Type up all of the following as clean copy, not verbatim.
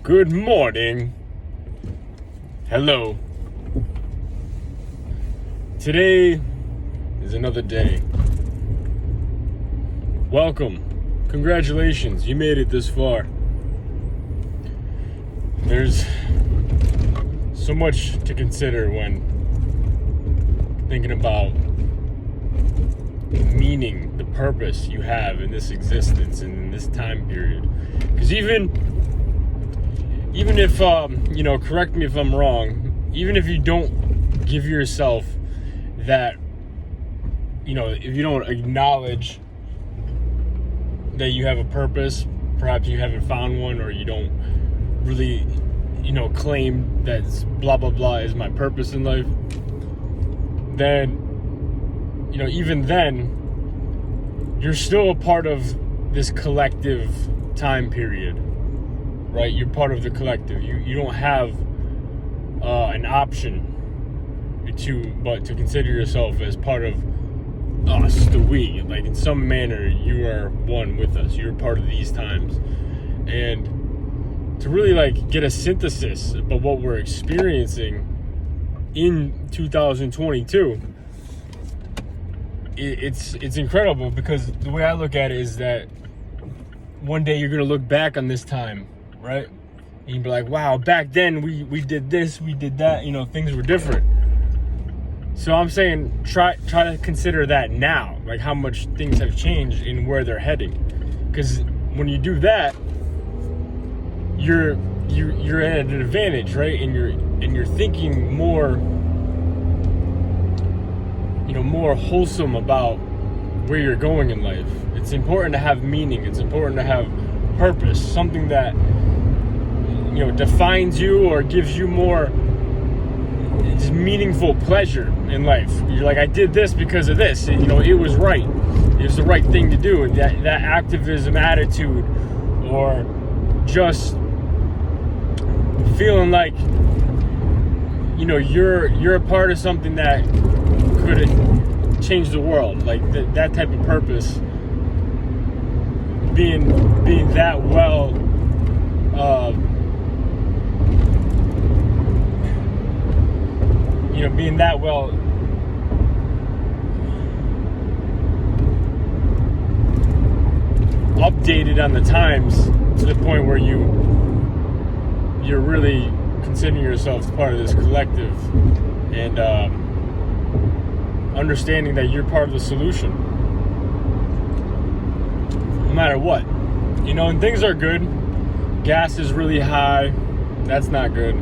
Good morning. Hello. Today is another day. Welcome. Congratulations. You made it this far. There's so much to consider when thinking about the meaning, the purpose you have in this existence and in this time period. Because even if, correct me if I'm wrong, even if you don't give yourself that, if you don't acknowledge that you have a purpose, perhaps you haven't found one, or you don't really, claim that blah, blah, blah is my purpose in life, then, even then, you're still a part of this collective time period. Right, you're part of the collective. You don't have an option but to consider yourself as part of us, the we. Like in some manner, you are one with us. You're part of these times, and to really get a synthesis about what we're experiencing in 2022. It's incredible, because the way I look at it is that one day you're gonna look back on this time. Right? And you'd be like, wow, back then we did this, we did that, things were different. So I'm saying try to consider that now, like how much things have changed and where they're heading. Because when you do that, you're at an advantage, right? And you're thinking more more wholesome about where you're going in life. It's important to have meaning, it's important to have purpose, something that defines you or gives you more meaningful pleasure in life. You're like, I did this because of this. It was right. It was the right thing to do. And that activism attitude, or just feeling like you're a part of something that could change the world. Like that type of purpose. Being that well. Being that well updated on the times, to the point where you're really considering yourself as part of this collective, and understanding that you're part of the solution, no matter what. And things are good. Gas is really high. That's not good.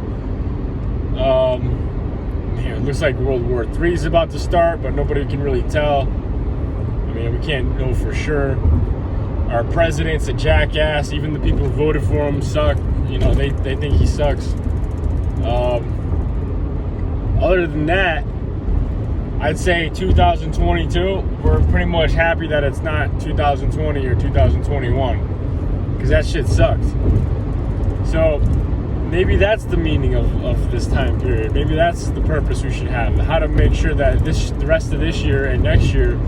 It looks like World War III is about to start, but nobody can really tell. We can't know for sure. Our president's a jackass. Even the people who voted for him suck. They think he sucks. Other than that, I'd say 2022, we're pretty much happy that it's not 2020 or 2021, because that shit sucks. So maybe that's the meaning of this time period. Maybe that's the purpose we should have. How to make sure that the rest of this year and next year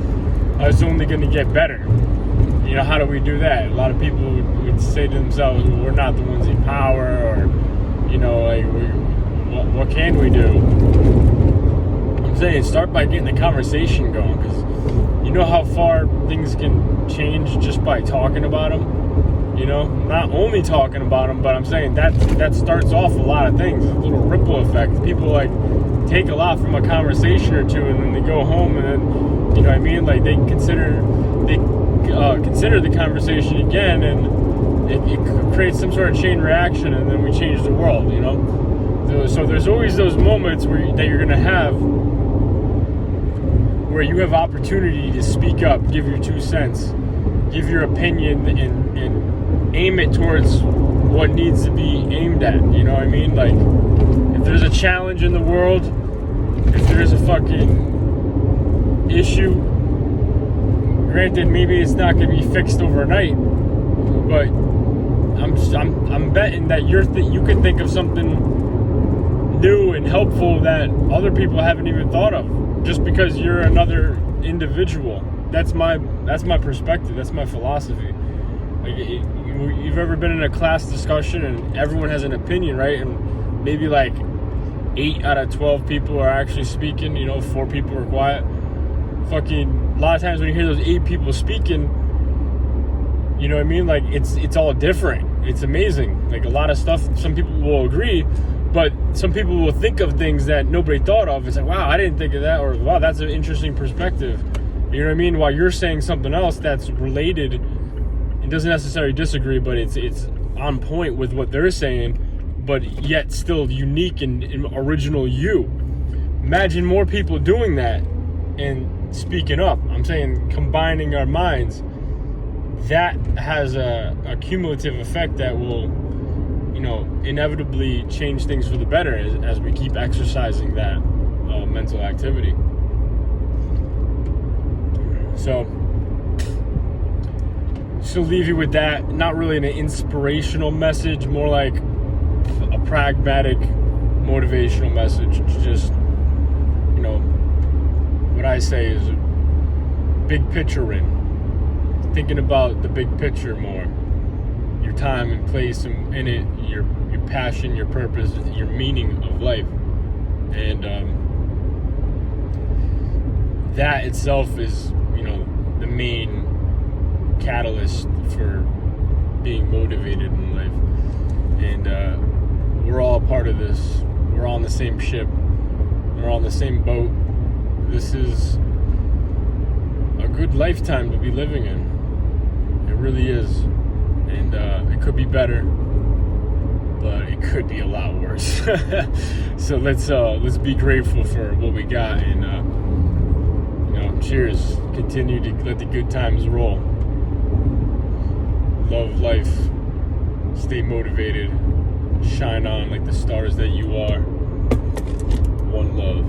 is only going to get better. How do we do that? A lot of people would say to themselves, well, we're not the ones in power, or, what can we do? I'm saying start by getting the conversation going, because you know how far things can change just by talking about them. Not only talking about them, but I'm saying that starts off a lot of things. It's a little ripple effect. People take a lot from a conversation or two, and then they go home, and then they consider the conversation again, and it creates some sort of chain reaction, and then we change the world. So there's always those moments that you're gonna have where you have opportunity to speak up, give your 2 cents, give your opinion, and aim it towards what needs to be aimed at. If there's a challenge in the world, if there's a fucking issue, granted, maybe it's not going to be fixed overnight, but I'm betting that you can think of something new and helpful that other people haven't even thought of, just because you're another individual. That's my perspective. That's my philosophy. you've ever been in a class discussion and everyone has an opinion, right? And maybe like 8 out of 12 people are actually speaking, 4 people are quiet. Fucking, a lot of times when you hear those 8 people speaking, you know what I mean? Like, it's all different. It's amazing. Like, a lot of stuff, some people will agree, but some people will think of things that nobody thought of. It's like, wow, I didn't think of that, or wow, that's an interesting perspective. You know what I mean? While you're saying something else that's related, it doesn't necessarily disagree, but it's on point with what they're saying, but yet still unique and original you. Imagine more people doing that and speaking up. I'm saying combining our minds. That has a cumulative effect that will, inevitably change things for the better as we keep exercising that mental activity. So, just to leave you with that, not really an inspirational message, more like a pragmatic, motivational message. Just, what I say is big picture thinking about the big picture more, your time and place in it, your passion, your purpose, your meaning of life, and that itself is the main catalyst for being motivated in life. And we're all a part of this. We're all on the same ship. We're all on the same boat. This is a good lifetime to be living in. It really is. And it could be better, but it could be a lot worse. So let's be grateful for what we got, and cheers. Continue to let the good times roll. Love life. Stay motivated. Shine on like the stars that you are. One love.